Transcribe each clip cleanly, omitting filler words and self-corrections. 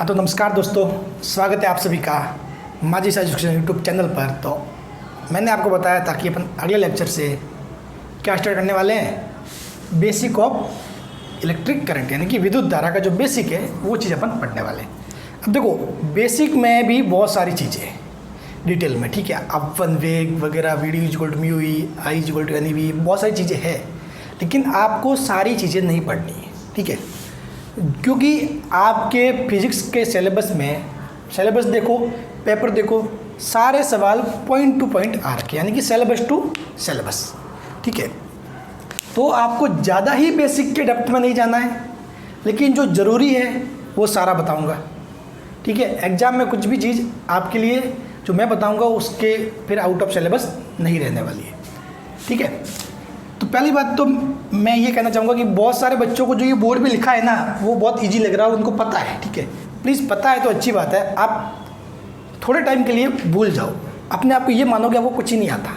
हाँ तो नमस्कार दोस्तों, स्वागत है आप सभी का माझी एजुकेशन यूट्यूब चैनल पर। तो मैंने आपको बताया था कि अपन अगले लेक्चर से क्या स्टार्ट करने वाले हैं, बेसिक ऑफ इलेक्ट्रिक करंट, यानी कि विद्युत धारा का जो बेसिक है वो चीज़ अपन पढ़ने वाले हैं। अब देखो, बेसिक में भी बहुत सारी चीज़ें हैं डिटेल में, ठीक है। अपवन वेग वगैरह, V D equal to mu E, I equal to N E V, बहुत सारी चीज़ें हैं, लेकिन आपको सारी चीज़ें नहीं पढ़नी है, ठीक है। क्योंकि आपके फिजिक्स के सिलेबस में, सिलेबस देखो, पेपर देखो, सारे सवाल पॉइंट टू पॉइंट आ रखे, यानी कि सिलेबस टू सिलेबस, ठीक है। तो आपको ज़्यादा ही बेसिक के डेप्थ में नहीं जाना है, लेकिन जो ज़रूरी है वो सारा बताऊंगा, ठीक है। एग्ज़ाम में कुछ भी चीज़ आपके लिए जो मैं बताऊंगा उसके फिर आउट ऑफ सिलेबस नहीं रहने वाली है, ठीक है। तो पहली बात तो मैं ये कहना चाहूँगा कि बहुत सारे बच्चों को जो ये बोर्ड पे लिखा है ना, वो बहुत इजी लग रहा है, उनको पता है, ठीक है। प्लीज़, पता है तो अच्छी बात है, आप थोड़े टाइम के लिए भूल जाओ, अपने आप को ये मानो कि आपको कुछ ही नहीं आता,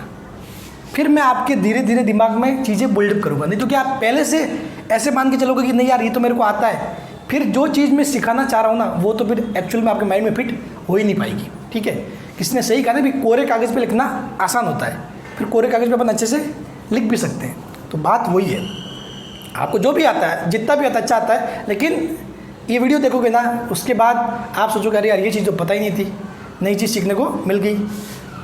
फिर मैं आपके धीरे धीरे दिमाग में चीज़ें बिल्डअप करूँगा। नहीं तो क्या आप पहले से ऐसे मान के चलोगे कि नहीं यार ये तो मेरे को आता है, फिर जो चीज़ मैं सिखाना चाह रहा हूँ ना वो तो फिर एक्चुअल में आपके माइंड में फिट हो ही नहीं पाएगी, ठीक है। किसने सही कहा ना भी कोरे कागज़ पे लिखना आसान होता है, फिर कोरे कागज़ पे अपन अच्छे से लिख भी सकते हैं। तो बात वही है, आपको जो भी आता है, जितना भी आता है, अच्छा आता है, लेकिन ये वीडियो देखोगे ना उसके बाद आप सोचोगे अरे यार ये चीज़ तो पता ही नहीं थी, नई चीज़ सीखने को मिल गई।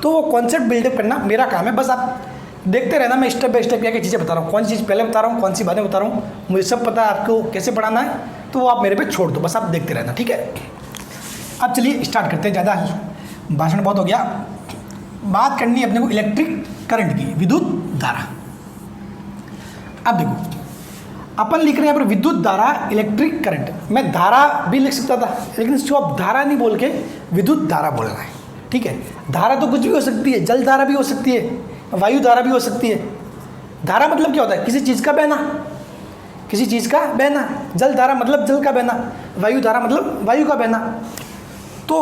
तो वो कॉन्सेप्ट बिल्डअप करना मेरा काम है, बस आप देखते रहना, मैं स्टेप बाय स्टेप क्या क्या चीज़ें बता रहा हूँ, कौन सी चीज़ पहले बता रहा हूँ, कौन सी बातें बता रहा हूँ, मुझे सब पता है आपको कैसे पढ़ाना है, तो वो आप मेरे पे छोड़ दो, बस आप देखते रहना, ठीक है। अब चलिए स्टार्ट करते हैं, ज़्यादा भाषण बहुत हो गया। बात करनी है अपने को इलेक्ट्रिक करंट की, विद्युत धारा। अब देखो, अपन लिख रहे हैं यहाँ पर विद्युत धारा, इलेक्ट्रिक करंट। मैं धारा भी लिख सकता था, लेकिन इसको अब धारा नहीं बोल के विद्युत धारा बोलना है, ठीक है। धारा तो कुछ भी हो सकती है, जल धारा भी हो सकती है, वायु धारा भी हो सकती है। धारा मतलब क्या होता है, किसी चीज़ का बहना, किसी चीज़ का बहना। जल धारा मतलब जल का बहना, वायु धारा मतलब वायु का बहना। तो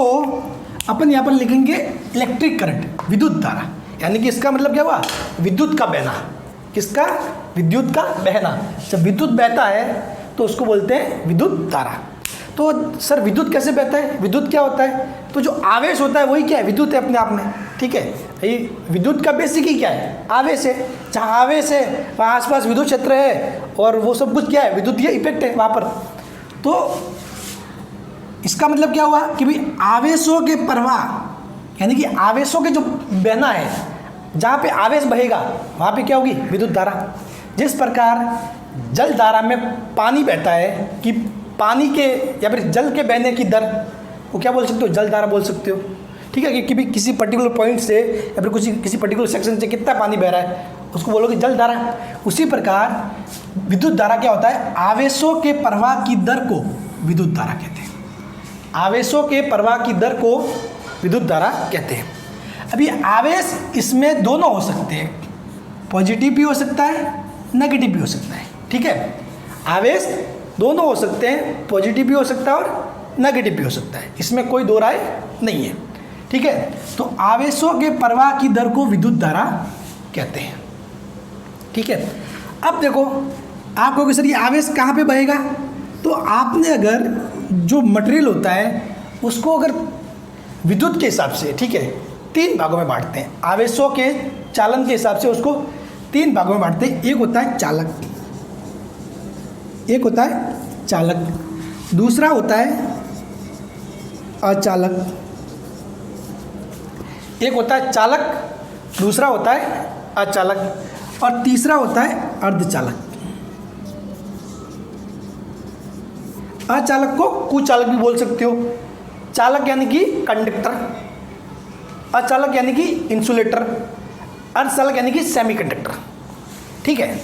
अपन यहाँ पर लिखेंगे इलेक्ट्रिक करंट, विद्युत धारा, यानी कि इसका मतलब क्या हुआ, विद्युत का बहना। किसका, विद्युत का बहना। जब विद्युत बहता है तो उसको बोलते हैं विद्युत धारा। तो सर विद्युत कैसे बहता है, विद्युत क्या होता है, तो जो आवेश होता है वही क्या है, विद्युत है अपने आप में, ठीक है। ये विद्युत का बेसिक ही क्या है, आवेश है। जहाँ आवेश है वहाँ आसपास विद्युत क्षेत्र है, और वो सब कुछ क्या है, विद्युतीय इफेक्ट है वहाँ पर। तो इसका मतलब क्या हुआ कि भाई आवेशों के प्रवाह, यानी कि आवेशों के जो बहना है, जहाँ पे आवेश बहेगा वहाँ पे क्या होगी, विद्युत धारा। जिस प्रकार जल धारा में पानी बहता है, कि पानी के या फिर जल के बहने की दर, वो क्या बोल सकते हो, जल धारा बोल सकते हो, ठीक है। कि भी किसी पर्टिकुलर पॉइंट से या फिर किसी पर्टिकुलर सेक्शन से कितना पानी बह रहा है उसको बोलोगे जल धारा। उसी प्रकार विद्युत धारा क्या होता है, आवेशों के प्रवाह की दर को विद्युत धारा कहते हैं। आवेशों के प्रवाह की दर को विद्युत धारा कहते हैं। अभी आवेश इसमें दोनों हो सकते हैं, पॉजिटिव भी हो सकता है, नेगेटिव भी हो सकता है, ठीक है। आवेश दोनों हो सकते हैं, पॉजिटिव भी हो सकता है और नेगेटिव भी हो सकता है, इसमें कोई दो राय नहीं है, ठीक है। तो आवेशों के प्रवाह की दर को विद्युत धारा कहते हैं, ठीक है। अब देखो, आप कहोगे सर ये आवेश कहाँ पे बहेगा, तो आपने अगर जो मटेरियल होता है उसको अगर विद्युत के हिसाब से, ठीक है, 3 भागों में बांटते हैं, आवेशों के चालन के हिसाब से उसको 3 भागों में बांटते हैं। एक होता है चालक, एक होता है चालक, दूसरा होता है अचालक। एक होता है चालक, दूसरा होता है अचालक, और तीसरा होता है अर्धचालक। अचालक को कुचालक भी बोल सकते हो। चालक यानी कि कंडक्टर, अचालक यानी कि इंसुलेटर, अर्धचालक यानी कि सेमीकंडक्टर, ठीक है।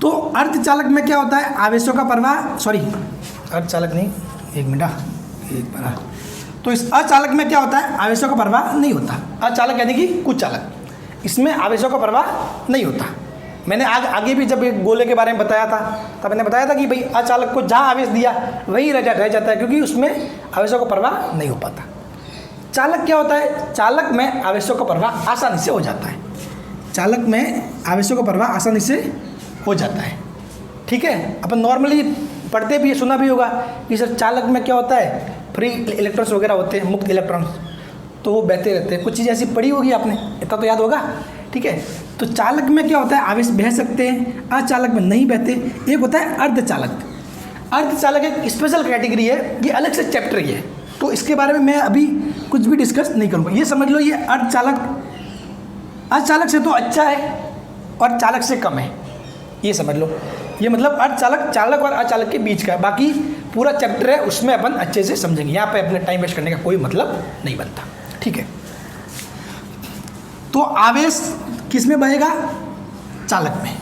तो अर्धचालक में क्या होता है, आवेशों का प्रवाह, सॉरी अर्धचालक नहीं, एक मिनट, एक बार। तो इस अचालक में क्या होता है, आवेशों का प्रवाह नहीं होता। अचालक यानी कि कुचालक, इसमें आवेशों का प्रवाह नहीं होता। मैंने आगे भी जब एक गोले के बारे में बताया था तब मैंने बताया था कि भाई अचालक को जहाँ आवेश दिया वही रह जाता है, क्योंकि उसमें आवेशों का प्रवाह नहीं हो पाता। चालक क्या होता है, चालक में आवेशों का प्रवाह आसानी से हो जाता है, चालक में आवेशों का प्रवाह आसानी से हो जाता है, ठीक है। अपन नॉर्मली पढ़ते भी सुना भी होगा कि सर चालक में क्या होता है, फ्री इलेक्ट्रॉन्स वगैरह होते हैं, मुक्त इलेक्ट्रॉन्स, तो वो बहते रहते हैं। कुछ चीज़ें ऐसी पढ़ी होगी आपने, इतना तो याद होगा, ठीक है। तो चालक में क्या होता है, आवेश बह सकते हैं, अचालक में नहीं बहते। एक होता है अर्धचालक। अर्धचालक एक स्पेशल कैटेगरी है, ये अलग से चैप्टर ही है, तो इसके बारे में मैं अभी कुछ भी डिस्कस नहीं करूँगा। ये समझ लो, ये अर्धचालक अचालक से तो अच्छा है और चालक से कम है, ये समझ लो। ये मतलब अर्धचालक चालक और अचालक के बीच का है। बाकी पूरा चैप्टर है, उसमें अपन अच्छे से समझेंगे। यहाँ पे अपने टाइम वेस्ट करने का कोई मतलब नहीं बनता, ठीक है। तो आवेश किस में बहेगा, चालक में।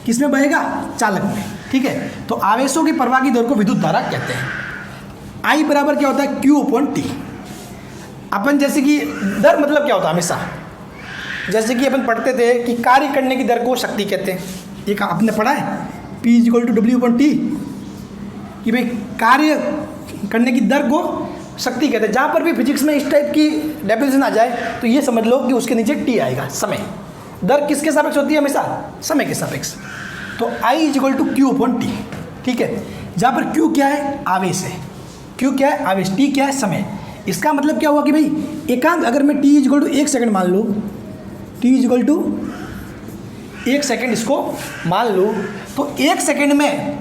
किस में बहेगा, चालक में, ठीक है। तो आवेशों की प्रवाह की दर को विद्युत धारा कहते हैं। आई बराबर क्या होता है, Q/T। अपन जैसे कि दर मतलब क्या होता है, हमेशा जैसे कि अपन पढ़ते थे कि कार्य करने की दर को शक्ति कहते हैं। ये आपने पढ़ा है, P = W/T, कि भाई कार्य करने की दर को शक्ति कहते हैं। जहाँ पर भी फिजिक्स में इस टाइप की डेफिनेशन आ जाए तो ये समझ लो कि उसके नीचे T आएगा, समय। दर किसके सापेक्ष होती है, हमेशा समय के सापेक्ष। तो I = Q/T, ठीक है। जहाँ पर Q क्या है, आवेश है, Q क्या है, आवेश, T क्या है, समय। इसका मतलब क्या हुआ कि भाई एकांक, अगर मैं T = 1 सेकंड मान लूँ, T = 1 सेकंड इसको मान लूँ, तो 1 सेकंड में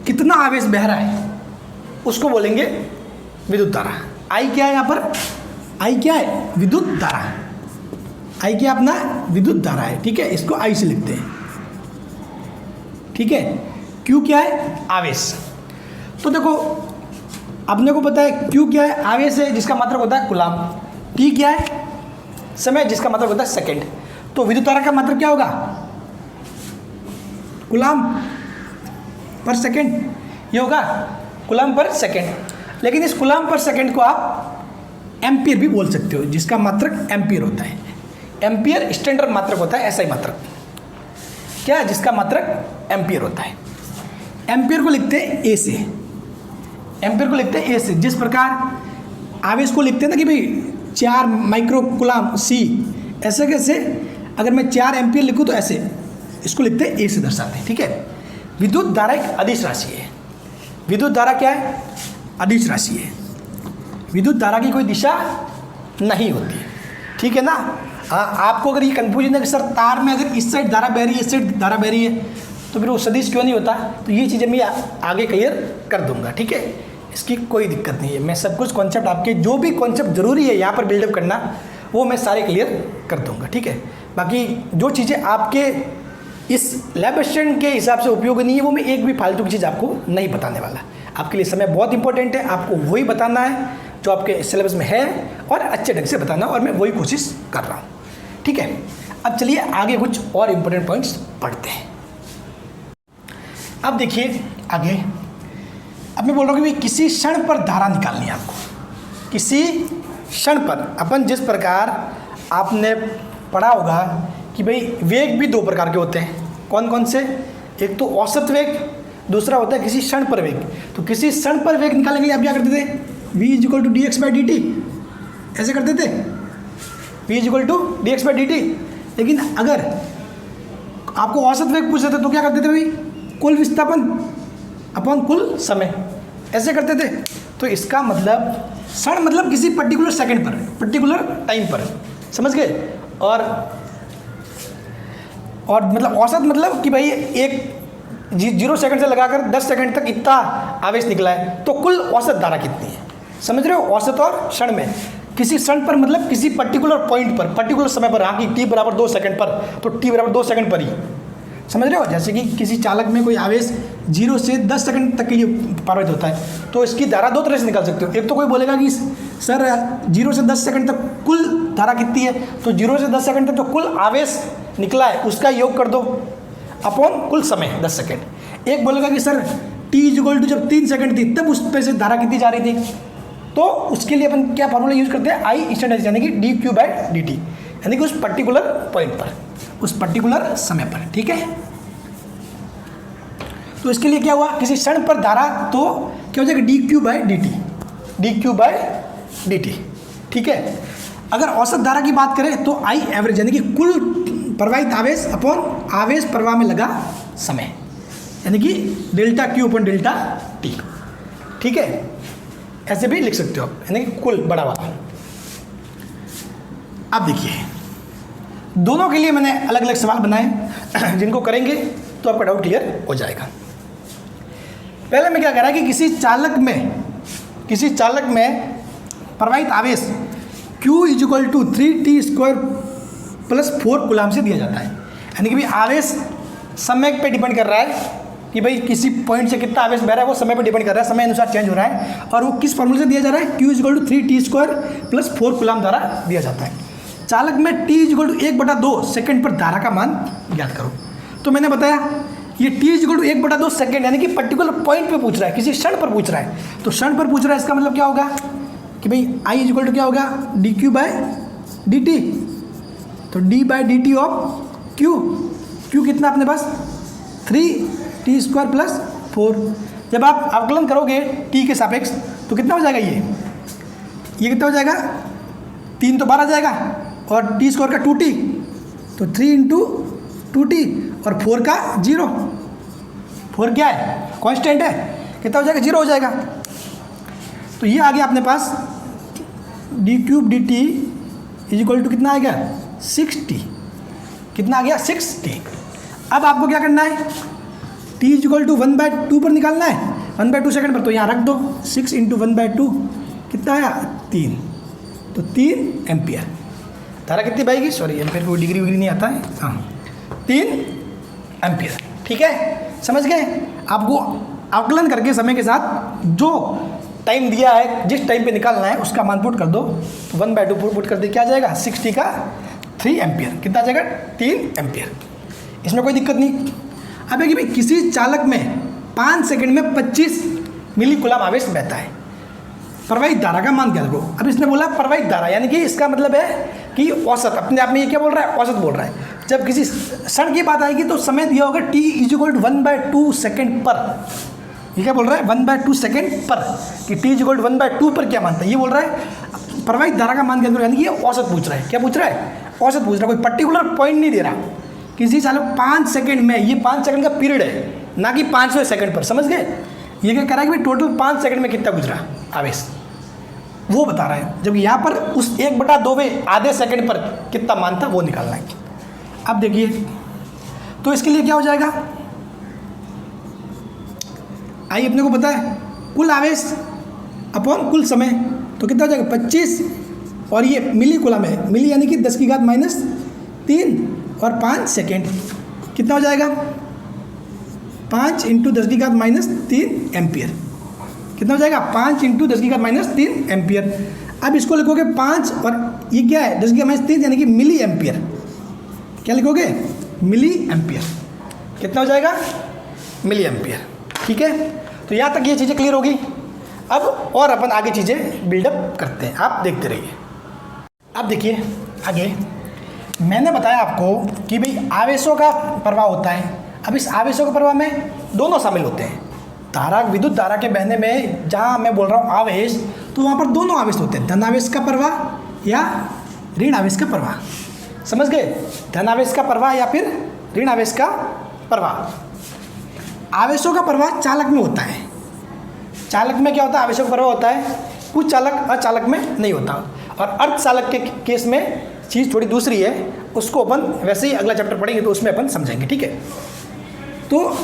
कितना आवेश बह रहा है उसको बोलेंगे विद्युत धारा। आई क्या है यहाँ पर, आई क्या है, विद्युत धारा। आई क्या अपना विद्युत धारा है, ठीक है। इसको आई से लिखते हैं, ठीक है। क्यू क्या है, आवेश। तो देखो अपने को पता है क्यू क्या है, आवेश है, जिसका मात्रक होता है कूलाम। टी क्या है, समय, जिसका मात्रक होता है सेकंड। तो विद्युत धारा का मात्रक क्या होगा, कूलाम पर सेकंड, ये होगा कूलाम पर सेकंड। लेकिन इस कूलाम पर सेकंड को आप एम्पियर भी बोल सकते हो, जिसका मात्रक एम्पियर होता है। एम्पियर स्टैंडर्ड मात्रक होता है, ऐसा ही मात्रक क्या है, जिसका मात्रक एम्पियर होता है। एम्पियर को लिखते हैं ए से, एम्पियर को लिखते हैं ए से। जिस प्रकार आवेश को लिखते हैं ना कि भाई 4 माइक्रो कूलाम C, ऐसे कैसे, अगर मैं 4 एम्पियर लिखूँ तो ऐसे, इसको लिखते हैं ए से दर्शाते हैं, ठीक है। विद्युत धारा एक अदिश राशि है। विद्युत धारा क्या है, अदिश राशि है। विद्युत धारा की कोई दिशा नहीं होती, ठीक है ना। हाँ, आपको अगर ये कन्फ्यूजन है कि सर तार में अगर इस साइड धारा बह रही है, इस साइड धारा बह रही है, तो फिर वो सदिश क्यों नहीं होता, तो ये चीज़ें मैं आगे क्लियर कर दूंगा, ठीक है। इसकी कोई दिक्कत नहीं है, मैं सब कुछ कॉन्सेप्ट आपके जो भी कॉन्सेप्ट जरूरी है यहाँ पर बिल्डअप करना, वो मैं सारे क्लियर कर दूंगा, ठीक है। बाकी जो चीज़ें आपके इस लैब असिस्टेंट के हिसाब से उपयोग नहीं है, वो मैं एक भी फालतू की चीज़ आपको नहीं बताने वाला। आपके लिए समय बहुत इंपॉर्टेंट है, आपको वही बताना है जो आपके सिलेबस में है, और अच्छे ढंग से बताना, और मैं वही कोशिश कर रहा हूँ, ठीक है। अब चलिए आगे कुछ और इम्पोर्टेंट पॉइंट्स पढ़ते हैं। अब देखिए आगे, अब मैं बोल रहा हूँ कि भाई किसी क्षण पर धारा निकालनी है आपको। किसी क्षण पर, अपन जिस प्रकार आपने पढ़ा होगा कि भाई वेग भी 2 प्रकार के होते हैं। कौन कौन से, एक तो औसत वेग, दूसरा होता है किसी क्षण पर वेग। तो किसी क्षण पर वेग निकालने के लिए आप क्या करते थे, v = dx/dt, ऐसे करते थे, v = dx/dt। लेकिन अगर आपको औसत वेग पूछते थे तो क्या करते थे भाई, कुल विस्थापन अपॉन कुल समय, ऐसे करते थे। तो इसका मतलब क्षण मतलब किसी पर्टिकुलर सेकंड पर, पर्टिकुलर टाइम पर, समझ गए। और मतलब औसत मतलब कि भाई एक 0 सेकंड से लगाकर 10 सेकंड तक इतना आवेश निकला है, तो कुल औसत धारा कितनी है, समझ रहे हो। औसत और क्षण में, किसी क्षण पर मतलब किसी पर्टिकुलर पॉइंट पर, पर्टिकुलर समय पर, हाँ कि t = 2 सेकंड पर, तो t = 2 सेकंड पर ही, समझ रहे हो। जैसे कि किसी चालक में कोई आवेश 0 से 10 सेकंड तक के लिए प्रवाहित होता है, तो इसकी धारा 2 तरह से निकाल सकते हो। एक तो कोई बोलेगा कि सर 0 से 10 सेकंड तक कुल धारा कितनी है, तो 0 से 10 सेकंड तक जो कुल आवेश निकला है उसका योग कर दो अपॉन कुल समय 10 सेकंड। एक बोलेगा कि सर t = जब 3 सेकंड थी तब उस पर से धारा कितनी जा रही थी, तो उसके लिए अपन क्या फार्मूला यूज करते हैं, आई स्टैंडर्ड, यानी कि dq/dt, यानी कि उस पर्टिकुलर पॉइंट पर, उस पर्टिकुलर समय पर, ठीक है। तो इसके लिए क्या हुआ, किसी क्षण पर धारा, तो क्या हो जाएगा dq/dt, ठीक है। अगर औसत धारा की बात करें तो आई एवरेज, यानी कि कुल प्रवाहित आवेश अपॉन आवेश प्रवाह में लगा समय, यानी कि डेल्टा क्यू अपन डेल्टा टी। ठीक है, ऐसे भी लिख सकते हो आप, यानी कि कुल बड़ा वाला। अब देखिए दोनों के लिए मैंने अलग अलग सवाल बनाए जिनको करेंगे तो आपका डाउट क्लियर हो जाएगा। पहले मैं क्या कह रहा है कि किसी चालक में प्रवाहित आवेश Q = 3t² + 4 कूलाम से दिया जाता है। यानी कि भाई आवेश समय पे डिपेंड कर रहा है कि भाई किसी पॉइंट से कितना आवेश बह रहा है, वो समय पे डिपेंड कर रहा है, समय अनुसार चेंज हो रहा है, और वो किस फॉर्मूले से दिया जा रहा है, Q = 3t² + 4 कूलाम द्वारा दिया जाता है। चालक में t = 1/2 सेकंड पर धारा का मान ज्ञात करो। तो मैंने बताया ये t = 1/2 सेकंड, यानी कि पर्टिकुलर पॉइंट पे पूछ रहा है, किसी क्षण पर पूछ रहा है। तो क्षण पर पूछ रहा है, इसका मतलब क्या होगा कि भाई I = क्या होगा, dq/dt। तो d/dt ऑफ q कितना अपने पास 3t² + 4। जब आप अवकलन करोगे t के सापेक्ष तो कितना हो जाएगा, ये कितना हो जाएगा, 3 तो 12 जाएगा, और t² का 2t, तो 3 × 2t, और 4 का 0। 4 क्या है, कांस्टेंट है, कितना हो जाएगा, 0 हो जाएगा। तो ये आ गया अपने पास d3/dt = कितना आ गया, 60। कितना आ गया, 60। अब आपको क्या करना है, t = 1/2 पर निकालना है, 1/2 सेकंड पर। तो यहाँ रख दो, 6 × 1/2 कितना आया, 3। तो 3 एम्पियर। धारा कितनी बहेगी, सॉरी एम्पियर को डिग्री विग्री नहीं आता है, हाँ 3 एम्पियर। ठीक है, समझ गए। आपको आकलन करके समय के साथ जो टाइम दिया है, जिस टाइम पे निकालना है उसका मान पुट कर दो। तो 1/2 पुट कर दे, क्या जाएगा, 60 का 3 एम्पियर। कितना आ जाएगा, 3 एम्पियर। इसमें कोई दिक्कत नहीं। अब है कि भाई किसी चालक में 5 सेकंड में 25 मिली कूलाम आवेश बहता है, प्रवाहित धारा का मान क्या रखो। अब इसने बोला प्रवाहित धारा, यानी कि इसका मतलब है कि औसत, अपने आप में ये क्या बोल रहा है, औसत बोल रहा है। जब किसी क्षण की बात आएगी तो समय दिया होगा t = 1/2 सेकंड पर। ये क्या बोल रहा है, 1/2 सेकंड पर, कि t = 1/2 पर क्या मानता है, ये बोल रहा है प्रवाहित धारा का मान क्या, यानी कि ये औसत पूछ रहा है। क्या पूछ रहा है, औसत पूछ रहा है, कोई पर्टिकुलर पॉइंट नहीं दे रहा। किसी चालक 5 सेकंड में, ये 5 सेकंड का पीरियड है, ना कि 5वें सेकंड पर, समझ गए। ये क्या कह रहा है कि भाई टोटल 5 सेकंड में कितना गुजरा आवेश, वो बता रहा है। जब यहाँ पर उस 1/2वें आधे सेकंड पर कितना मान था वो निकालना है। अब देखिए, तो इसके लिए क्या हो जाएगा, आइए अपने को पता है कुल आवेश अपॉन कुल समय, तो कितना हो जाएगा 25, और ये मिली कूलाम है, मिली यानी कि 10⁻³ और 5 सेकेंड, कितना हो जाएगा 5 × 10⁻³ एम्पियर। कितना हो जाएगा 5 × 10⁻³ एम्पियर। अब इसको लिखोगे 5, और ये क्या है 10⁻³ यानी कि मिली एम्पियर। क्या लिखोगे, मिली एम्पियर। कितना हो जाएगा, मिली एम्पियर। ठीक है, तो यहाँ तक ये चीज़ें क्लियर होगी। अब और अपन आगे चीज़ें बिल्डअप करते हैं, आप देखते रहिए। अब देखिए आगे, मैंने बताया आपको कि भाई आवेशों का प्रवाह होता है। अब इस आवेशों के प्रवाह में दोनों शामिल होते हैं। धारा, विद्युत धारा के बहने में जहाँ मैं बोल रहा हूँ आवेश, तो वहाँ पर दोनों आवेश होते हैं, धन आवेश का प्रवाह या ऋण आवेश का प्रवाह। समझ गए, धन आवेश का प्रवाह या फिर ऋण आवेश का प्रवाह। आवेशों का प्रवाह चालक में होता है। चालक में क्या होता है, आवेशों का प्रवाह होता है। कुछ चालक अचालक में नहीं होता। और अर्धचालक के केस में चीज़ थोड़ी दूसरी है, उसको अपन वैसे ही अगला चैप्टर पढ़ेंगे तो उसमें अपन समझेंगे। ठीक है, तो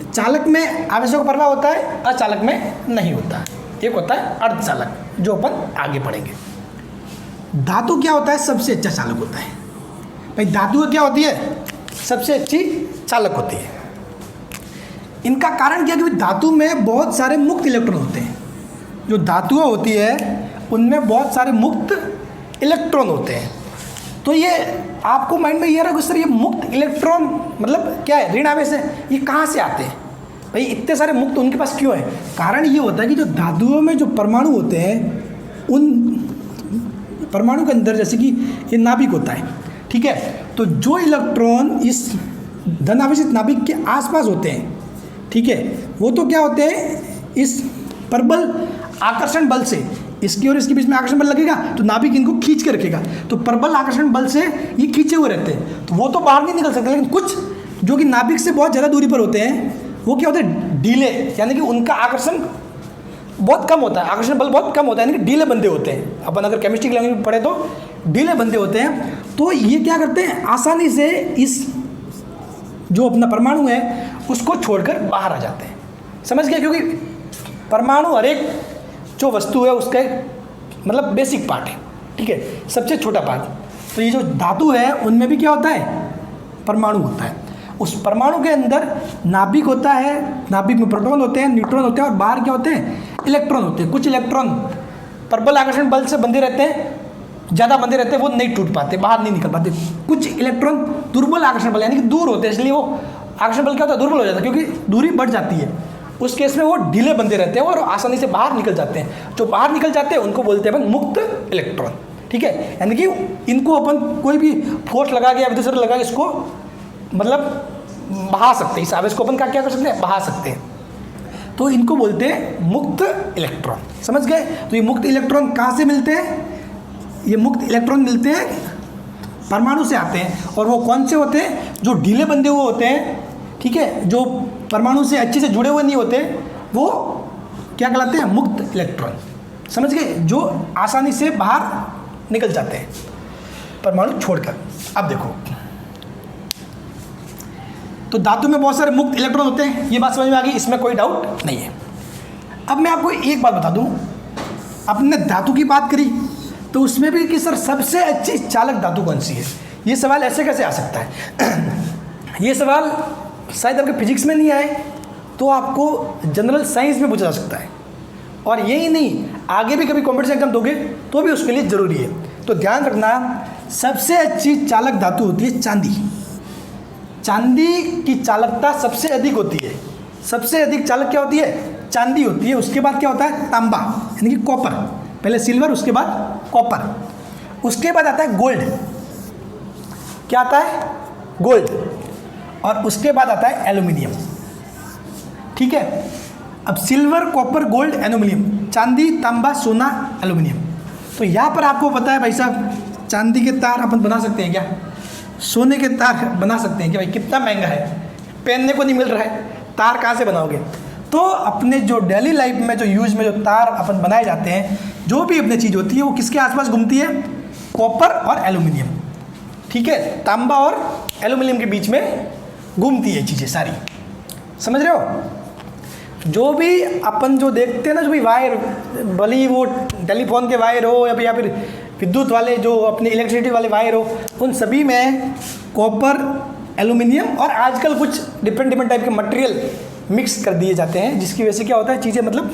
चालक में आवेशों का प्रवाह होता है, अचालक में नहीं होता। एक होता है अर्धचालक, जो अपन आगे पढ़ेंगे। धातु क्या होता है, सबसे अच्छा चालक होता है। भाई धातु क्या होती है, सबसे अच्छी चालक होती है। इनका कारण क्या है कि धातु में बहुत सारे मुक्त इलेक्ट्रॉन होते हैं। जो धातुएं होती है उनमें बहुत सारे मुक्त इलेक्ट्रॉन होते हैं। तो ये आपको माइंड में ये रहा कि सर ये मुक्त इलेक्ट्रॉन मतलब क्या है, ऋण आवेश है, ये कहाँ से आते हैं भाई, इतने सारे मुक्त उनके पास क्यों है। कारण ये होता है कि जो धातुओं में जो परमाणु होते हैं, उन परमाणु के अंदर जैसे कि ये नाभिक होता है, ठीक है, तो जो इलेक्ट्रॉन इस धन आवेशित नाभिक के आसपास होते हैं, ठीक है, वो तो क्या होते हैं, इस प्रबल आकर्षण बल से, इसकी और इसके बीच में आकर्षण बल लगेगा तो नाभिक इनको खींच के रखेगा। तो प्रबल आकर्षण बल से ये खींचे हुए रहते हैं, तो वो तो बाहर नहीं निकल सकते। लेकिन कुछ जो कि नाभिक से बहुत ज़्यादा दूरी पर होते हैं, वो क्या होते हैं, ढीले, यानी कि उनका आकर्षण बहुत कम होता है, आकर्षण बल बहुत कम होता है, यानी कि ढीले बंधे होते हैं। अपन अगर केमिस्ट्री की लैंग्वेज में पढ़े तो ढीले बंधे होते हैं। तो ये क्या करते हैं, आसानी से इस जो अपना परमाणु है उसको छोड़कर बाहर आ जाते हैं। समझ गए? क्योंकि परमाणु हर एक जो वस्तु है उसका मतलब बेसिक पार्ट है, ठीक है, सबसे छोटा पार्ट। तो ये जो धातु है उनमें भी क्या होता है, परमाणु होता है। उस परमाणु के अंदर नाभिक होता है, नाभिक में प्रोटॉन होते हैं, न्यूट्रॉन होते हैं, और बाहर क्या होते हैं, इलेक्ट्रॉन होते हैं। कुछ इलेक्ट्रॉन प्रबल आकर्षण बल से बंधे रहते हैं, ज़्यादा बंधे रहते हैं, वो नहीं टूट पाते, बाहर नहीं निकल पाते। कुछ इलेक्ट्रॉन दुर्बल आकर्षण बल यानी कि दूर होते हैं, इसलिए वो आकर्षण बल क्या होता है, दुर्बल हो जाता है, क्योंकि दूरी बढ़ जाती है। उस केस में वो ढीले बंधे रहते हैं और आसानी से बाहर निकल जाते हैं। जो बाहर निकल जाते हैं उनको बोलते हैं अपन मुक्त इलेक्ट्रॉन, ठीक है। यानी कि इनको अपन कोई भी फोर्स लगा के या विद्युत लगा के इसको मतलब बहा सकते हैं, इस आवेश को अपन क्या कर सकते हैं, बहा सकते हैं। तो इनको बोलते हैं मुक्त इलेक्ट्रॉन। समझ गए? तो ये मुक्त इलेक्ट्रॉन कहाँ से मिलते हैं, ये मुक्त इलेक्ट्रॉन मिलते हैं परमाणु से आते हैं। और वो कौन से होते हैं, जो ढीले बंधे हुए होते हैं, ठीक है, जो परमाणु से अच्छे से जुड़े हुए नहीं होते, वो क्या कहलाते हैं, मुक्त इलेक्ट्रॉन। समझ गए? जो आसानी से बाहर निकल जाते हैं परमाणु छोड़कर। अब देखो, तो धातु में बहुत सारे मुक्त इलेक्ट्रॉन होते हैं, ये बात समझ में आ गई, इसमें कोई डाउट नहीं है। अब मैं आपको एक बात बता दूं, अपने धातु की बात करी तो उसमें भी कि सर सबसे अच्छी चालक धातु कौन सी है, ये सवाल ऐसे कैसे आ सकता है। ये सवाल शायद आपके फिजिक्स में नहीं आए तो आपको जनरल साइंस में पूछा जा सकता है, और यही नहीं आगे भी कभी कॉम्पिटिशन एग्जाम दोगे तो भी उसके लिए ज़रूरी है। तो ध्यान रखना, सबसे अच्छी चालक धातु होती है चांदी। चांदी की चालकता सबसे अधिक होती है। सबसे अधिक चालक क्या होती है, चांदी होती है। उसके बाद क्या होता है, तांबा यानी कि कॉपर, पहले सिल्वर उसके बाद कॉपर, उसके बाद आता है गोल्ड। क्या आता है, गोल्ड, और उसके बाद आता है एल्यूमिनियम, ठीक है। अब सिल्वर, कॉपर, गोल्ड, एल्यूमिनियम, चांदी, तांबा, सोना, एल्यूमिनियम। तो यहाँ पर आपको पता है भाई साहब, चांदी के तार अपन बना सकते हैं क्या, सोने के तार बना सकते हैं क्या, भाई कितना महंगा है, पहनने को नहीं मिल रहा है, तार कहाँ से बनाओगे। तो अपने जो डेली लाइफ में जो यूज में जो तार अपन बनाए जाते हैं, जो भी अपनी चीज़ होती है वो किसके आसपास घूमती है, कॉपर और एल्यूमिनियम, ठीक है, तांबा और एल्यूमिनियम के बीच में घूमती है चीज़ें सारी। समझ रहे हो? जो भी अपन जो देखते हैं ना, जो भी वायर, भले ही वो टेलीफोन के वायर हो या फिर विद्युत वाले जो अपने इलेक्ट्रिसिटी वाले वायर हो, उन सभी में कॉपर, एल्यूमिनियम और आजकल कुछ डिफरेंट टाइप के मटेरियल मिक्स कर दिए जाते हैं, जिसकी वजह से क्या होता है, चीज़ें मतलब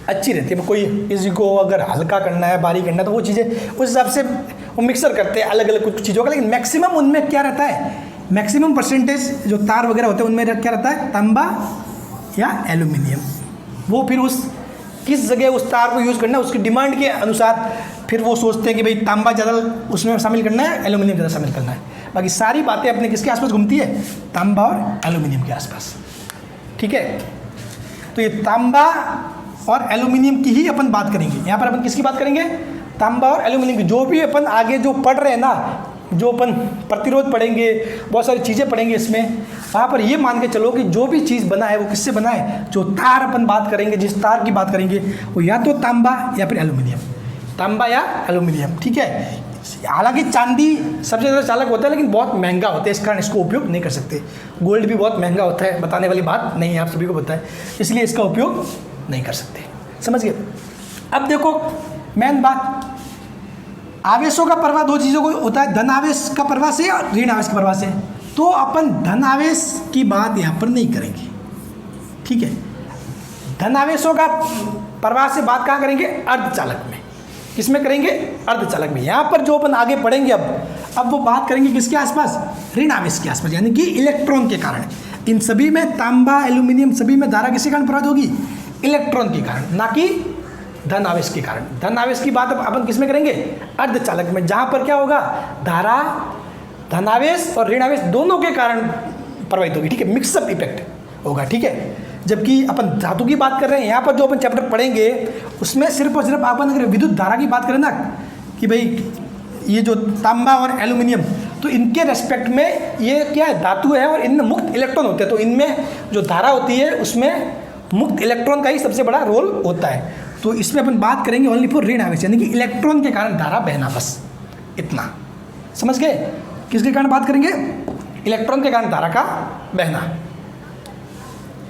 अच्छी रहती है। कोई किसी को अगर हल्का करना है, बारीक करना है, तो वो चीज़ें उस हिसाब से वो मिक्सर करते हैं अलग अलग कुछ चीज़ों का। लेकिन मैक्सिमम उनमें क्या रहता है, मैक्सिमम परसेंटेज जो तार वगैरह होते हैं उनमें क्या रहता है, तांबा या एल्यूमिनियम। वो फिर उस किस जगह उस तार को यूज़ करना है उसकी डिमांड के अनुसार फिर वो सोचते हैं कि भाई तांबा ज़्यादा उसमें शामिल करना है, एल्यूमिनियम ज़्यादा शामिल करना है। बाकी सारी बातें अपने किसके आसपास घूमती है, तांबा और एल्यूमिनियम के आसपास, ठीक है। तो ये तांबा और एल्यूमिनियम की ही अपन बात करेंगे। यहाँ पर अपन किसकी बात करेंगे, तांबा और एल्यूमिनियम की। जो भी अपन आगे जो पढ़ रहे हैं ना, जो अपन प्रतिरोध पढ़ेंगे, बहुत सारी चीज़ें पढ़ेंगे इसमें, वहाँ पर ये मान के चलो कि जो भी चीज़ बना है वो किससे बना है, जो तार अपन बात करेंगे, जिस तार की बात करेंगे वो या तो तांबा या फिर एल्यूमिनियम, तांबा या एल्यूमिनियम, ठीक है। हालांकि चांदी सबसे ज़्यादा चालक होता है लेकिन बहुत महंगा होता है, इस कारण इसको उपयोग नहीं कर सकते। गोल्ड भी बहुत महंगा होता है, बताने वाली बात नहीं है, आप सभी को पता है, इसलिए इसका उपयोग नहीं कर सकते। समझ गए? अब देखो मेन बात, आवेशों का प्रवाह दो चीज़ों को होता है, धन आवेश का प्रवाह से और ऋण आवेश का प्रवाह से। तो अपन धन आवेश की बात यहाँ पर नहीं करेंगे, ठीक है। धन आवेशों का प्रवाह से बात कहाँ करेंगे, अर्धचालक में। किसमें करेंगे, अर्धचालक में। यहाँ पर जो अपन आगे पढ़ेंगे अब वो बात करेंगे किसके आसपास, ऋण आवेश के आसपास, यानी कि इलेक्ट्रॉन के कारण। इन सभी में तांबा, एल्यूमिनियम सभी में धारा किसके कारण प्रवाहित होगी, इलेक्ट्रॉन के कारण, ना कि धन आवेश के कारण। धन आवेश की बात अपन किस में करेंगे, अर्धचालक में, जहाँ पर क्या होगा, धारा धन आवेश और ऋण आवेश दोनों के कारण प्रवाहित होगी, ठीक है, मिक्सअप इफेक्ट होगा, ठीक है। जबकि अपन धातु की बात कर रहे हैं, यहाँ पर जो अपन चैप्टर पढ़ेंगे उसमें सिर्फ और सिर्फ अपन अगर विद्युत धारा की बात करें ना, कि भाई ये जो तांबा और एल्यूमिनियम तो इनके रेस्पेक्ट में ये क्या है, धातु है और इनमें मुक्त इलेक्ट्रॉन होते हैं, तो इनमें जो धारा होती है उसमें मुक्त इलेक्ट्रॉन का ही सबसे बड़ा रोल होता है। तो इसमें अपन बात करेंगे ओनली फॉर ऋण आवेश, यानी कि इलेक्ट्रॉन के कारण धारा बहना, बस इतना समझ गए। किसके कारण बात करेंगे, इलेक्ट्रॉन के कारण धारा का बहना।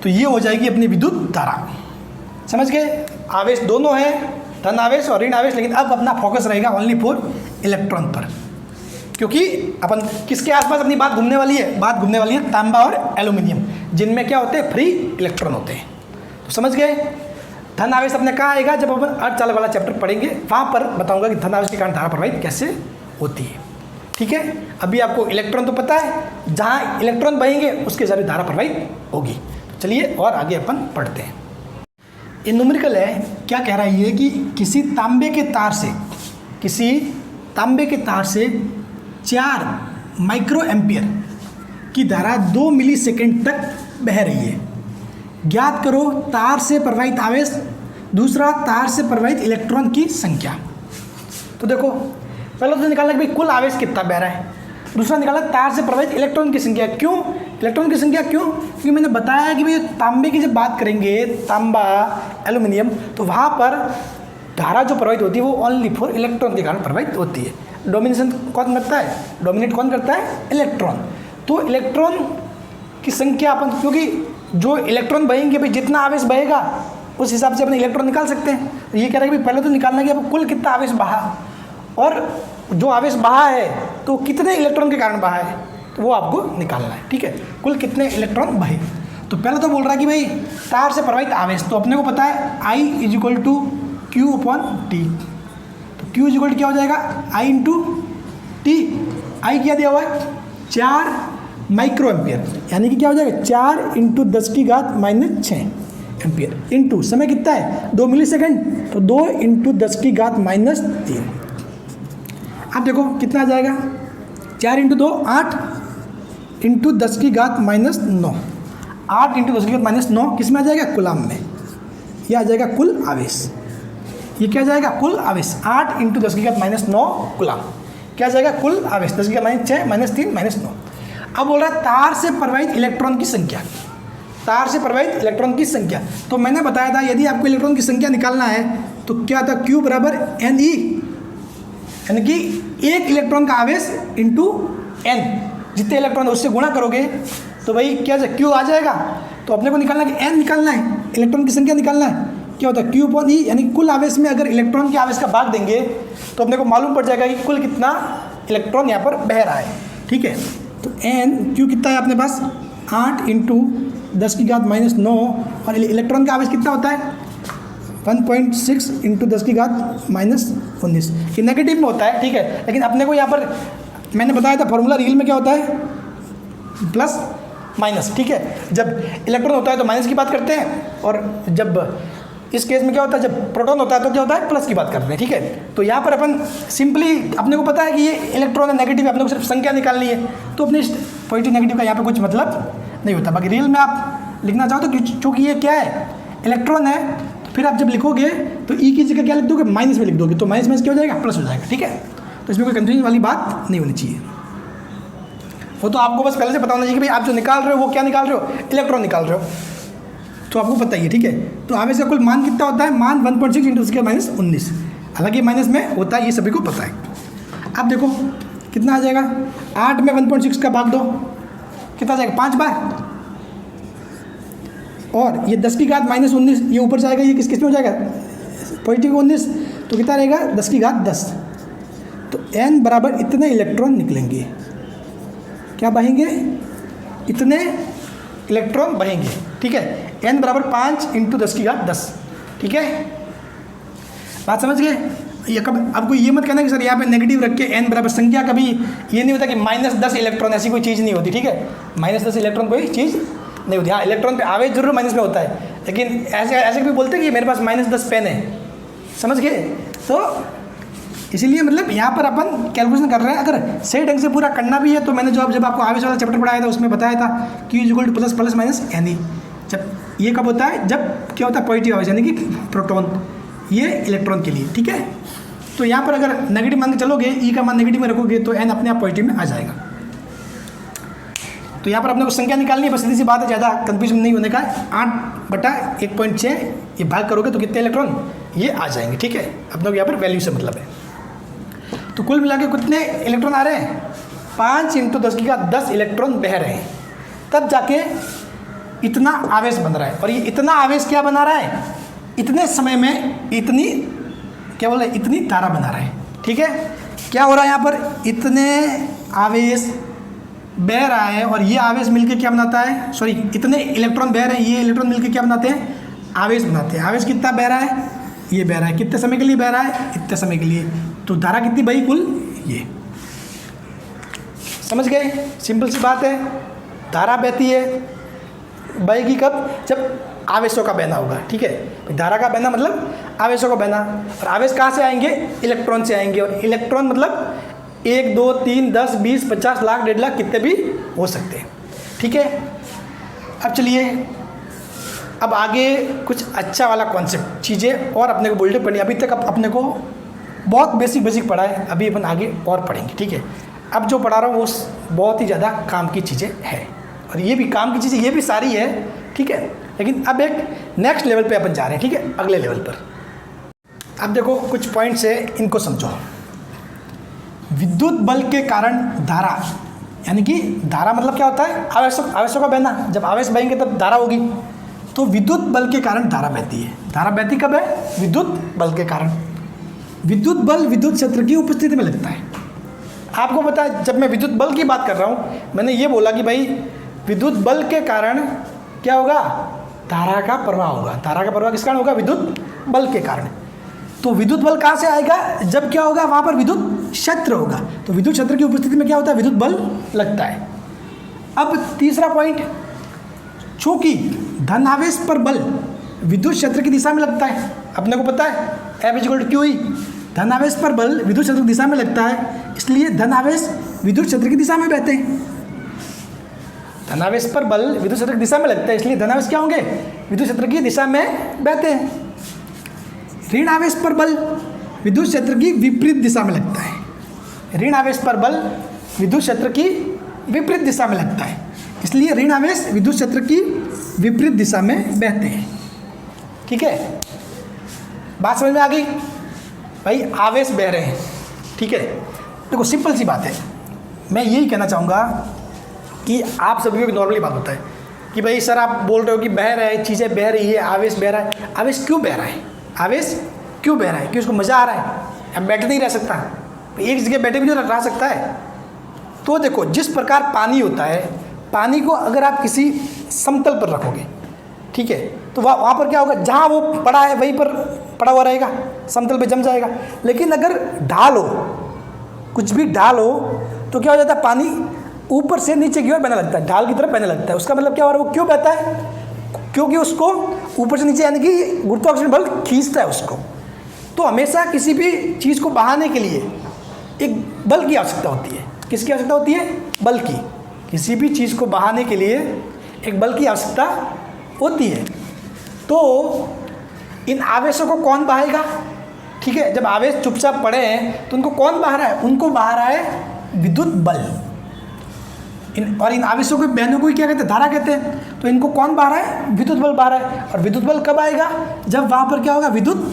तो ये हो जाएगी अपनी विद्युत धारा, समझ गए। आवेश दोनों है, धन आवेश और ऋण आवेश, लेकिन अब अपना फोकस रहेगा ओनली फॉर इलेक्ट्रॉन पर, क्योंकि अपन किसके आसपास अपनी बात घूमने वाली है, बात घूमने वाली है तांबा और एल्यूमिनियम, जिनमें क्या होते हैं, फ्री इलेक्ट्रॉन होते हैं। तो समझ गए। धन आवेश अपने कहाँ आएगा, जब अपन अर्धचालक वाला चैप्टर पढ़ेंगे वहाँ पर बताऊंगा कि धन आवेश के कारण धारा प्रवाहित कैसे होती है। ठीक है, अभी आपको इलेक्ट्रॉन तो पता है, जहाँ इलेक्ट्रॉन बहेंगे उसके जरिए धारा प्रवाहित होगी। चलिए और आगे अपन पढ़ते हैं। ये न्यूमेरिकल है, क्या कह रहा है ये कि किसी तांबे के तार से 4 माइक्रो एम्पियर की धारा 2 मिलीसेकंड तक बह रही है। ज्ञात करो तार से प्रवाहित आवेश, दूसरा तार से प्रवाहित इलेक्ट्रॉन की संख्या। तो देखो पहले तो निकालना कि भाई कुल आवेश कितना बह रहा है, दूसरा निकाला तार से प्रवाहित इलेक्ट्रॉन की संख्या। क्यों इलेक्ट्रॉन की संख्या, क्यों, क्योंकि मैंने बताया कि भाई तांबे की जब बात करेंगे, तांबा एल्यूमिनियम, तो वहाँ पर धारा जो प्रवाहित होती है वो ओनली फॉर इलेक्ट्रॉन के कारण प्रवाहित होती है। डोमिनेशन कौन करता है, डोमिनेट कौन करता है, इलेक्ट्रॉन। तो इलेक्ट्रॉन की संख्या अपन, क्योंकि जो इलेक्ट्रॉन बहेंगे भाई जितना आवेश बहेगा उस हिसाब से अपने इलेक्ट्रॉन निकाल सकते हैं। तो ये कह रहा है कि पहले तो निकालना कि अब कुल कितना आवेश बहा, और जो आवेश बहा है तो कितने इलेक्ट्रॉन के कारण बहा है, तो वो आपको निकालना है। ठीक है, कुल कितने इलेक्ट्रॉन बहे। तो पहले तो बोल रहा है कि भाई तार से प्रवाहित आवेश, तो अपने को पता है I = Q/T। तो Q = क्या हो जाएगा, I/T। I क्या दिया हुआ है, 4 माइक्रो एम्पियर, यानी कि क्या हो जाएगा 4 × 10⁻⁻6 एम्पियर, इंटू समय कितना है 2 मिलीसेकंड, तो 2 × 10⁻³ आप देखो कितना आ जाएगा, 4 × 2 8 × 10⁻⁹, 8 × 10⁻⁹ किस में आ जाएगा, कूलम में। ये आ जाएगा कुल आवेश, ये क्या जाएगा, कुल आवेश 8 × 10⁻⁹ कूलम, क्या जाएगा कुल आवेश 10⁻6 -3 -9। अब बोल रहा है तार से प्रवाहित इलेक्ट्रॉन की संख्या, तार से प्रवाहित इलेक्ट्रॉन की संख्या। तो मैंने बताया था यदि आपको इलेक्ट्रॉन की संख्या निकालना है तो क्या था, Q = Ne, यानी कि एक इलेक्ट्रॉन का आवेश इंटू n, जितने इलेक्ट्रॉन है उससे गुणा करोगे तो भाई क्या Q आ जाएगा। तो अपने को निकालना है कि n निकालना है, इलेक्ट्रॉन की संख्या निकालना है। क्या होता है Q/E, यानी कुल आवेश में अगर इलेक्ट्रॉन के आवेश का भाग देंगे तो अपने को मालूम पड़ जाएगा कि कुल कितना इलेक्ट्रॉन यहाँ पर बह रहा है। ठीक है, तो Q कितना है अपने पास, 8 × 10⁻⁹, और इलेक्ट्रॉन का आवेश कितना होता है 1.6 × 10⁻⁻19। ये नेगेटिव में होता है, ठीक है, लेकिन अपने को यहाँ पर मैंने बताया था फॉर्मूला रियल में क्या होता है, प्लस माइनस। ठीक है, जब इलेक्ट्रॉन होता है तो माइनस की बात करते हैं, और जब इस केस में क्या होता है, जब प्रोटॉन होता है तो क्या होता है, प्लस की बात करते हैं। ठीक है, तो यहाँ पर अपन सिंपली अपने को पता है कि ये इलेक्ट्रॉन है, नेगेटिव है, अपने को सिर्फ संख्या निकालनी है, तो अपने पॉजिटिव नेगेटिव का यहाँ पर कुछ मतलब नहीं होता। बाकी रियल में आप लिखना चाहो तो चूँकि ये क्या है, इलेक्ट्रॉन है, तो फिर आप जब लिखोगे तो ई की जगह क्या लिख दोगे, माइनस में लिख दोगे, तो माइनस में क्या हो जाएगा, प्लस हो जाएगा। ठीक है, तो इसमें कोई कंफ्यूजन वाली बात नहीं होनी चाहिए। वो तो आपको बस पहले से पता होना चाहिए कि भाई आप जो निकाल रहे हो वो क्या निकाल रहे हो, इलेक्ट्रॉन निकाल रहे हो, तो आपको पता ही है। ठीक है, तो आवेश का कुल मान कितना होता है, मान 1.6 × 10⁻⁻19, हालांकि माइनस में होता है, ये सभी को पता है। अब देखो कितना आ जाएगा, 8 में 1.6 का भाग दो, कितना जाएगा 5 बार, और ये 10⁻⁻19 ये ऊपर जाएगा, ये किस में हो जाएगा पॉजिटिव 19, तो कितना रहेगा 10⁻10। तो n बराबर इतने इलेक्ट्रॉन निकलेंगे, क्या बहेंगे, इतने इलेक्ट्रॉन बहेंगे। ठीक है, n बराबर 5 × 10⁻10। ठीक है, बात समझ गए। ये कब आपको ये मत कहना कि सर यहाँ पे नेगेटिव रख के n बराबर संख्या, कभी ये नहीं होता कि -10 इलेक्ट्रॉन, ऐसी कोई चीज़ नहीं होती। ठीक है, -10 इलेक्ट्रॉन कोई चीज़ नहीं होती। हाँ, इलेक्ट्रॉन पे आवेश जरूर माइनस में होता है, लेकिन ऐसे भी बोलते हैं कि मेरे पास -10 पेन है, समझ गए। तो इसीलिए मतलब यहाँ पर अपन कैलकुलेशन कर रहे हैं, अगर सही ढंग से पूरा करना भी है तो मैंने जब आपको आवेश वाला चैप्टर पढ़ाया था उसमें बताया था Q = ++- यानी जब ये कब होता है, जब क्या होता है पॉजिटिव आवेश, यानी कि प्रोटॉन, ये इलेक्ट्रॉन के लिए। ठीक है, तो यहाँ पर अगर नेगेटिव मान के चलोगे, ई का मान नेगेटिव में रखोगे तो एन अपने आप पॉजिटिव में आ जाएगा। तो यहाँ पर अपने को संख्या निकालनी है, बस सीधी सी बात है, ज़्यादा कंफ्यूजन नहीं होने का। 8/1.6 ये भाग करोगे तो कितने इलेक्ट्रॉन ये आ जाएंगे, ठीक है। अपने को यहाँ पर वैल्यू से मतलब है। तो कुल मिला के कितने इलेक्ट्रॉन आ रहे हैं? 5 × 10⁻10 इलेक्ट्रॉन बह रहे हैं, तब जाके इतना आवेश बन रहा है। और ये इतना आवेश क्या बना रहा है? इतने समय में इतनी क्या बोले, इतनी धारा बना रहा है, ठीक है। क्या हो रहा है यहाँ पर? इतने आवेश बह रहा है और ये आवेश मिलके क्या बनाता है, सॉरी इतने इलेक्ट्रॉन बह रहे हैं, ये इलेक्ट्रॉन मिलके क्या बनाते हैं? आवेश बनाते हैं। आवेश कितना बह रहा है? ये बह रहा है। कितने समय के लिए बह रहा है? इतने समय के लिए। तो धारा कितनी बही कुल? ये। समझ गए? सिंपल सी बात है। धारा बहती है, बहेगी कब? जब आवेशों का बहना होगा, ठीक है। धारा का बहना मतलब आवेशों का बहना। और आवेश कहाँ से आएंगे? इलेक्ट्रॉन से आएंगे। और इलेक्ट्रॉन मतलब 1, 2, 3, 10, 20, 50 लाख, 1.5 लाख कितने भी हो सकते हैं, ठीक है। अब चलिए, अब आगे कुछ अच्छा वाला कॉन्सेप्ट चीज़ें और अपने को बोल्ड पढ़नी। अभी तक अपने को बहुत बेसिक पढ़ा है, अभी अपन आगे और पढ़ेंगे, ठीक है। अब जो पढ़ा रहा हूँ वो बहुत ही ज़्यादा काम की चीज़ें हैं, और ये भी काम की चीज़ें, ये भी सारी है, ठीक है। लेकिन अब एक नेक्स्ट लेवल पे अपन जा रहे हैं, ठीक है, अगले लेवल पर। अब देखो कुछ पॉइंट्स है, इनको समझो। विद्युत बल के कारण धारा, यानी कि धारा मतलब क्या होता है? आवेशों का बहना। जब आवेश बहेंगे तब धारा होगी। तो विद्युत बल के कारण धारा बहती है। धारा बहती कब है? विद्युत बल के कारण। विद्युत बल विद्युत क्षेत्र की उपस्थिति में लगता है। आपको पता है, जब मैं विद्युत बल की बात कर रहा हूँ, मैंने ये बोला कि भाई विद्युत बल के कारण क्या होगा? धारा का प्रवाह होगा। धारा का प्रवाह किस कारण होगा? विद्युत बल के कारण। तो विद्युत बल कहाँ से आएगा? जब क्या होगा? वहाँ पर विद्युत क्षेत्र होगा। तो विद्युत क्षेत्र की उपस्थिति में क्या होता है? विद्युत बल लगता है। अब तीसरा पॉइंट, चूंकि धनावेश पर बल विद्युत क्षेत्र की दिशा में लगता है। अपने को पता है F = QE। धनावेश पर बल विद्युत क्षेत्र की दिशा में लगता है, इसलिए धनावेश विद्युत क्षेत्र की दिशा में बहते हैं। धनावेश पर बल विद्युत क्षेत्र की दिशा में लगता है, इसलिए धनावेश क्या होंगे? विद्युत क्षेत्र की दिशा में बहते हैं। ऋण आवेश पर बल विद्युत क्षेत्र की विपरीत दिशा में लगता है। ऋण आवेश पर बल विद्युत क्षेत्र की विपरीत दिशा में लगता है, इसलिए ऋण आवेश विद्युत क्षेत्र की विपरीत दिशा में बहते हैं, ठीक है। बात समझ में आ गई? भाई आवेश बह रहे हैं, ठीक है। देखो सिंपल सी बात है, मैं यही कहना चाहूँगा कि आप सभी को नॉर्मली बात होता है कि भाई सर आप बोल रहे हो कि बह रहे हैं, चीज़ें बह रही है, आवेश बह रहा है। आवेश क्यों बह रहा है? आवेश क्यों बह रहा है? कि उसको मज़ा आ रहा है? अब बैठे नहीं रह सकता, एक जगह बैठे भी नहीं रह सकता है। तो देखो, जिस प्रकार पानी होता है, पानी को अगर आप किसी समतल पर रखोगे, ठीक है, तो वहाँ पर क्या होगा? जहाँ वो पड़ा है वहीं पर पड़ा हुआ रहेगा, समतल पे जम जाएगा। लेकिन अगर ढाल हो, कुछ भी ढाल हो, तो क्या हो जाता है? पानी ऊपर से नीचे की ओर बहने लगता है, ढाल की तरफ बहने लगता है। उसका मतलब क्या हो रहा है? वो क्यों बहता है? क्योंकि उसको ऊपर से नीचे, यानी कि गुरुत्वाकर्षण बल खींचता है उसको। तो हमेशा किसी भी चीज़ को बहाने के लिए एक बल की आवश्यकता होती है। किसकी आवश्यकता होती है? बल की। किसी भी चीज़ को बहाने के लिए एक बल की आवश्यकता होती है। तो इन आवेशों को कौन बहाएगा? ठीक है, जब आवेश चुपचाप पड़े हैं तो उनको कौन बहा रहा है? उनको बहा रहा है विद्युत बल। इन आवेशों के बहने को ही क्या कहते हैं? धारा कहते हैं। तो इनको कौन बहा रहा है? विद्युत बल बहा रहा है। और विद्युत बल कब आएगा? जब वहाँ पर क्या होगा? विद्युत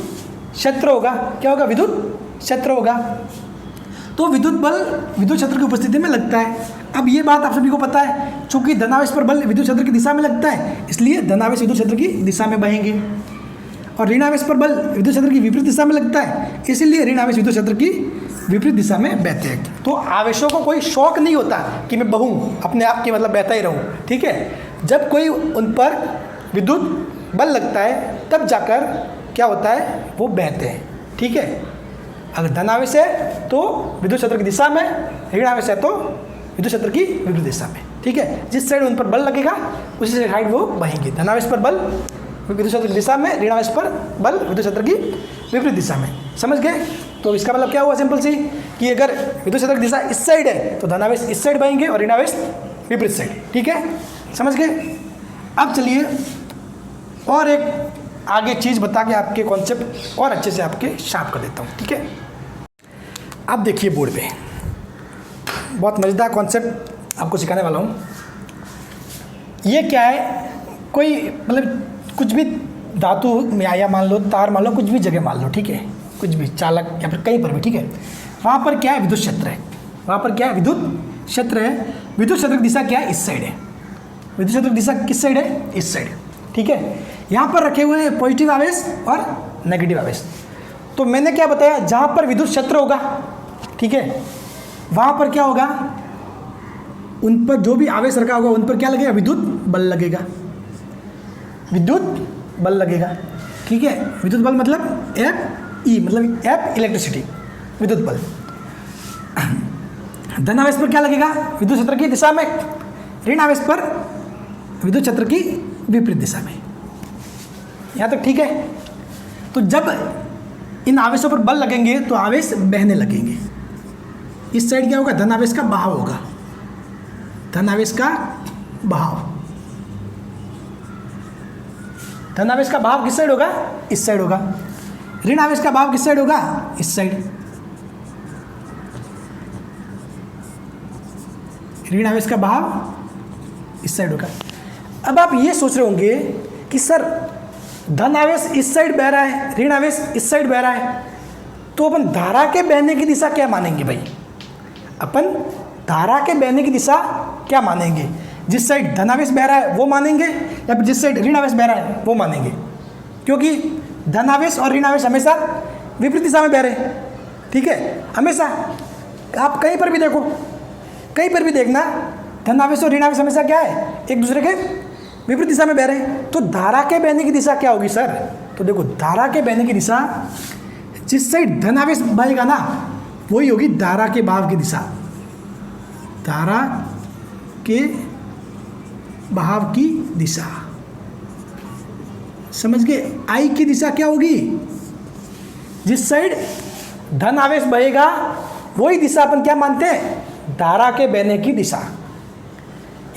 क्षेत्र होगा। क्या होगा? विद्युत क्षेत्र होगा। तो विद्युत बल विद्युत क्षेत्र की उपस्थिति में लगता है। अब ये बात आप सभी को पता है, चूंकि धनावेश पर बल विद्युत क्षेत्र की दिशा में लगता है, इसलिए धनावेश विद्युत क्षेत्र की दिशा में बहेंगे। और ऋणावेश पर बल विद्युत क्षेत्र की विपरीत दिशा में लगता है, इसीलिए ऋणावेश विद्युत क्षेत्र की विपरीत दिशा में बहते हैं। तो आवेशों को कोई शौक नहीं होता कि मैं बहूँ अपने आप की, मतलब बहता ही रहूँ, ठीक है। जब कोई उन पर विद्युत बल लगता है तब जाकर क्या होता है? वो बहते हैं, ठीक है। अगर धनावेश है तो विद्युत क्षेत्र की दिशा में, ऋणावेश है तो विद्युत क्षेत्र की विपरीत दिशा में, ठीक है। जिस साइड उन पर बल लगेगा उसी साइड वो बहेंगे। धनावेश पर बल विद्युत क्षेत्र की दिशा में, ऋणावेश पर बल विद्युत क्षेत्र की विपरीत दिशा में। समझ गए? तो इसका मतलब क्या हुआ? सिंपल सी, कि अगर विद्युत क्षेत्र की दिशा इस साइड है तो धनावेश इस साइड बहेंगे और ऋणावेश विपरीत साइड, ठीक है। समझ गए? अब चलिए और एक आगे चीज़ बता के आपके कॉन्सेप्ट और अच्छे से आपके शार्प कर देता हूँ, ठीक है। अब देखिए बोर्ड पे बहुत मज़ेदार कॉन्सेप्ट आपको सिखाने वाला हूँ। ये क्या है, कोई मतलब कुछ भी धातु में या मान लो तार, मान लो कुछ भी जगह मान लो, ठीक है, कुछ भी चालक या फिर कहीं पर भी, ठीक है, वहाँ पर क्या है, विद्युत क्षेत्र है। वहाँ पर क्या है, विद्युत क्षेत्र है। विद्युत क्षेत्र की दिशा क्या है, इस साइड है। विद्युत क्षेत्र की दिशा किस साइड है, इस साइड, ठीक है। यहाँ पर रखे हुए हैं पॉजिटिव आवेश और नेगेटिव आवेश। तो मैंने क्या बताया, जहाँ पर विद्युत क्षेत्र होगा, ठीक है, वहाँ पर क्या होगा, उन पर जो भी आवेश रखा होगा उन पर क्या लगेगा, विद्युत बल लगेगा। विद्युत बल लगेगा, ठीक है। विद्युत बल मतलब एफ ई, मतलब एफ इलेक्ट्रिसिटी, विद्युत बल। धन आवेश पर क्या लगेगा, विद्युत क्षेत्र की दिशा में। ऋण आवेश पर विद्युत क्षेत्र की विपरीत दिशा में। यहाँ तक ठीक है। तो जब इन आवेशों पर बल लगेंगे तो आवेश बहने लगेंगे। इस साइड क्या होगा, धन आवेश का बहाव होगा। धन आवेश का बहाव, धन आवेश का बहाव किस साइड होगा, इस साइड होगा। ऋण आवेश का बहाव किस साइड होगा, इस साइड। ऋण आवेश का बहाव इस साइड होगा। अब आप ये सोच रहे होंगे कि सर धन आवेश इस साइड बह रहा है, ऋण आवेश इस साइड बह रहा है, तो अपन धारा के बहने की दिशा क्या मानेंगे भाई। अपन धारा के बहने की दिशा क्या मानेंगे, जिस साइड धनावेश बह रहा है वो मानेंगे या फिर जिस साइड ऋणावेश बह रहा है वो मानेंगे। क्योंकि धनावेश और ऋणावेश हमेशा विपरीत दिशा में बह रहे हैं, ठीक है, हमेशा। आप कहीं पर भी देखो, कहीं पर भी देखना, धनावेश और ऋणावेश हमेशा क्या है, एक दूसरे के विपरीत दिशा में बह रहे हैं। तो धारा के बहने की दिशा क्या होगी सर, तो देखो धारा के बहने की दिशा, जिस साइड धनावेश बहेगा ना वही होगी धारा के बहाव की दिशा। धारा के बहाव की दिशा, समझ गए। आई की दिशा क्या होगी, जिस साइड धन आवेश बहेगा वही दिशा अपन क्या मानते हैं, धारा के बहने की दिशा।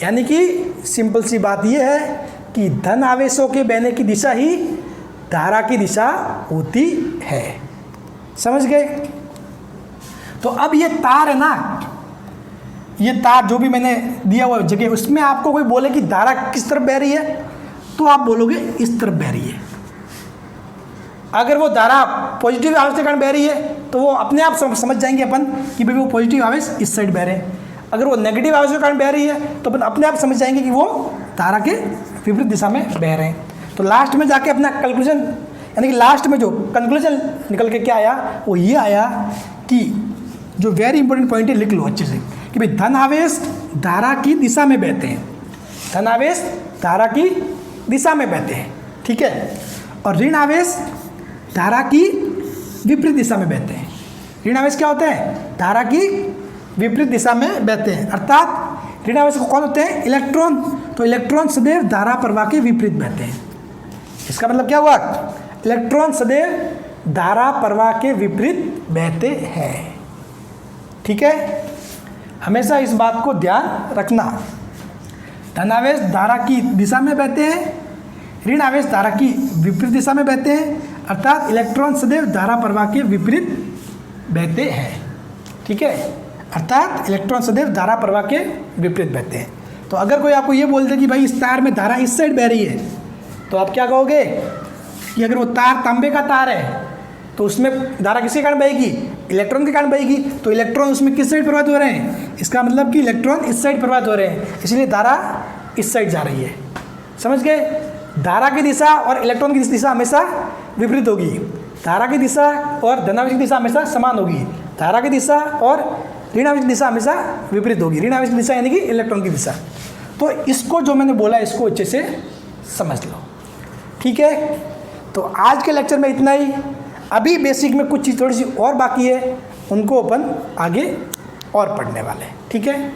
यानी कि सिंपल सी बात यह है कि धन आवेशों के बहने की दिशा ही धारा की दिशा होती है। समझ गए। तो अब ये तार है ना, ये तार जो भी मैंने दिया हुआ जगह, उसमें आपको कोई बोले कि धारा किस तरफ बह रही है, तो आप बोलोगे इस तरफ बह रही है। अगर वो धारा पॉजिटिव आवेश के कारण बह रही है तो वो अपने आप समझ जाएंगे अपन कि भाई वो पॉजिटिव आवेश इस साइड बह रहे हैं। अगर वो नेगेटिव आवेश के कारण बह रही है तो अपन अपने आप समझ जाएंगे कि वो धारा के विपरीत दिशा में बह रहे हैं। तो लास्ट में जाके अपना कैलकुलेशन, यानी कि लास्ट में जो कंक्लूजन निकल के क्या आया, वो ये आया कि जो वेरी इंपॉर्टेंट पॉइंट है लिख लो अच्छे से, कि भाई धन आवेश धारा की दिशा में बहते हैं। धन आवेश धारा की दिशा में बहते हैं, ठीक है। और ऋण आवेश धारा की विपरीत दिशा में बहते हैं। ऋण आवेश क्या होते हैं, धारा की विपरीत दिशा में बहते हैं। अर्थात ऋण आवेश को कौन होते हैं, इलेक्ट्रॉन। तो इलेक्ट्रॉन सदैव धारा प्रवाह के विपरीत बहते हैं। इसका मतलब क्या हुआ, इलेक्ट्रॉन सदैव धारा प्रवाह के विपरीत बहते हैं, ठीक है। हमेशा इस बात को ध्यान रखना। धनावेश धारा की दिशा में बहते हैं, ऋण आवेश धारा की विपरीत दिशा में बहते हैं। अर्थात इलेक्ट्रॉन सदैव धारा प्रवाह के विपरीत बहते हैं, ठीक है। अर्थात इलेक्ट्रॉन सदैव धारा प्रवाह के विपरीत बहते हैं। तो अगर कोई आपको ये बोल दे कि भाई इस तार में धारा इस साइड बह रही है, तो आप क्या कहोगे कि अगर वो तार तांबे का तार है तो उसमें धारा किसके कारण बहेगी, इलेक्ट्रॉन के कारण बहेगी। तो इलेक्ट्रॉन उसमें किस साइड प्रवाहित हो रहे हैं, इसका मतलब कि इलेक्ट्रॉन इस साइड प्रवाहित हो रहे हैं, इसलिए धारा इस साइड जा रही है। समझ गए। धारा की दिशा और इलेक्ट्रॉन की दिशा हमेशा विपरीत होगी। धारा की दिशा और धनावेश की दिशा हमेशा समान होगी। धारा की दिशा और ऋणावेश की दिशा हमेशा विपरीत होगी। ऋणावेश की दिशा यानी कि इलेक्ट्रॉन की दिशा। तो इसको जो मैंने बोला इसको अच्छे से समझ लो, ठीक है। तो आज के लेक्चर में इतना ही। अभी बेसिक में कुछ चीज़ थोड़ी सी और बाकी है, उनको अपन आगे और पढ़ने वाले हैं, ठीक है।